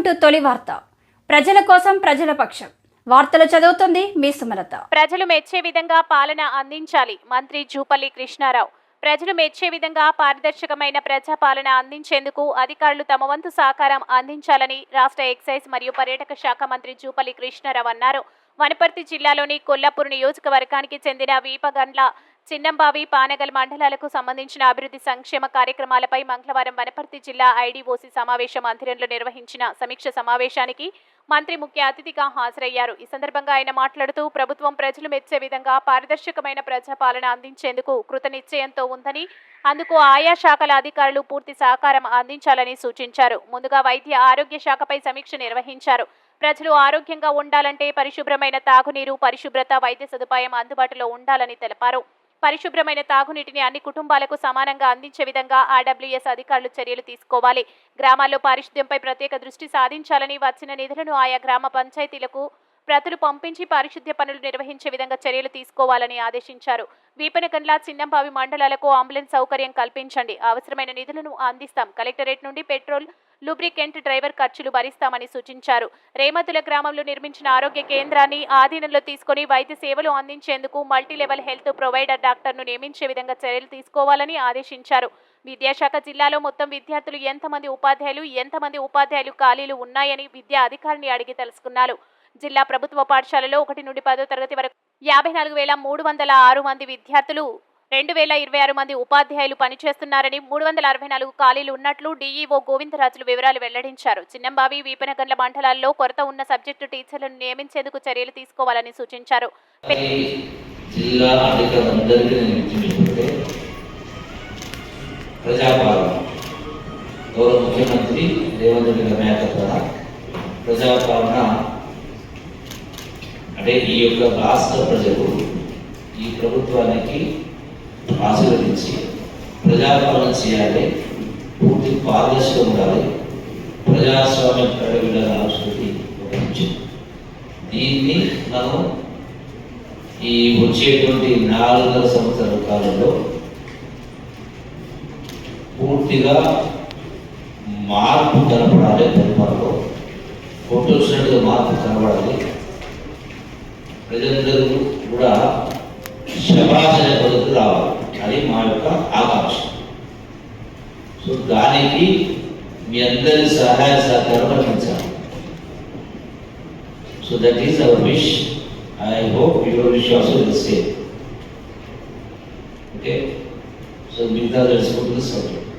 To తొలి వార్త. ప్రజల కోసం ప్రజల పక్షం. వార్తలు చదువుతుంది మీ సుమలత. ప్రజలు మెచ్చే విధంగా పాలన అందించాలి. మంత్రి జూపల్లి కృష్ణారావు. ప్రజలు మెచ్చే విధంగా పారదర్శకమైన ప్రజాపాలన అందించేందుకు అధికారులు తమ వంతు సహకారం అందించాలని రాష్ట్ర ఎక్సైజ్ మరియు పర్యాటక శాఖ మంత్రి జూపల్లి కృష్ణారావు అన్నారు. వనపర్తి జిల్లాలోని కొల్లాపూర్ నియోజకవర్గానికి చెందిన వీపగండ్ల, చిన్నంబావి, పానగల్ మండలాలకు సంబంధించిన అభివృద్ధి సంక్షేమ కార్యక్రమాలపై మంగళవారం వనపర్తి జిల్లా ఐడీఓసీ సమావేశ మందిరంలో నిర్వహించిన సమీక్ష సమావేశానికి మంత్రి ముఖ్య అతిథిగా హాజరయ్యారు. ఈ సందర్భంగా ఆయన మాట్లాడుతూ ప్రభుత్వం ప్రజలు మెచ్చే విధంగా పారదర్శకమైన ప్రజాపాలన అందించేందుకు కృతనిశ్చయంతో ఉందని, అందుకు ఆయా శాఖల అధికారులు పూర్తి సహకారం అందించాలని సూచించారు. ముందుగా వైద్య ఆరోగ్య శాఖపై సమీక్ష నిర్వహించారు. ప్రజలు ఆరోగ్యంగా ఉండాలంటే పరిశుభ్రమైన తాగునీరు, పరిశుభ్రత, వైద్య సదుపాయం అందుబాటులో ఉండాలని తెలిపారు. పరిశుభ్రమైన తాగునీటిని అన్ని కుటుంబాలకు సమానంగా అందించే విధంగా ఆర్డబ్ల్యూఎస్ అధికారులు చర్యలు తీసుకోవాలి. గ్రామాల్లో పారిశుద్ధ్యంపై ప్రత్యేక దృష్టి సాధించాలని, వచ్చిన నిధులను ఆయా గ్రామ పంచాయతీలకు ప్రతులు పంపించి పారిశుద్ధ్య పనులు నిర్వహించే విధంగా చర్యలు తీసుకోవాలని ఆదేశించారు. వీపనగండ్ల, చిన్నంబావి మండలాలకు అంబులెన్స్ సౌకర్యం కల్పించండి. అవసరమైన నిధులను అందిస్తాం. కలెక్టరేట్ నుండి పెట్రోల్, లూబ్రికెంట్, డ్రైవర్ ఖర్చులు భరిస్తామని సూచించారు. రేమతుల గ్రామంలో నిర్మించిన ఆరోగ్య కేంద్రాన్ని ఆధీనంలో తీసుకుని వైద్య సేవలు అందించేందుకు మల్టీలెవెల్ హెల్త్ ప్రొవైడర్ డాక్టర్ను నియమించే విధంగా చర్యలు తీసుకోవాలని ఆదేశించారు. విద్యాశాఖ జిల్లాలో మొత్తం విద్యార్థులు ఎంతమంది ఉపాధ్యాయులు ఖాళీలు ఉన్నాయని విద్యా అధికారిని అడిగి తెలుసుకున్నారు. జిల్లా ప్రభుత్వ పాఠశాలలో 1 నుండి 10వ తరగతి వరకు 54,306 మంది విద్యార్థులు, 2,026 మంది ఉపాధ్యాయులు పనిచేస్తున్నారని, 364 ఖాళీలు ఉన్నట్లు డీఈఓ గోవిందరాజులు వివరాలు వెల్లడించారు. చిన్నంబావి, వీపనగండ్ల మండలాల్లో కొరత ఉన్న సబ్జెక్టు టీచర్లను నియమించేందుకు చర్యలు తీసుకోవాలని సూచించారు. అంటే ఈ యొక్క రాష్ట్ర ప్రజలు ఈ ప్రభుత్వానికి ఆశీర్వదించి ప్రజాపాలన చేయాలి, పూర్తి పారదర్శకం ఉండాలి, ప్రజాస్వామ్య విధాన సంస్కృతి దీన్ని మనం ఈ వచ్చేటువంటి 4 సంవత్సరాల కాలంలో పూర్తిగా మార్పు కనపడాలి. పరిపాలనలో కొట్టొచ్చినట్టుగా మార్పు కనపడాలి. ప్రజలందరూ కూడా శభాషణ పద్ధతులు రావాలి. అది మా యొక్క ఆకాంక్ష. సో దానికి మీ అందరి సహాయ సహకారం అందించాలి. So that is our wish. I hope your wish also the same. Okay, so మిగతా తెలుసుకుంటున్న సబ్జెక్ట్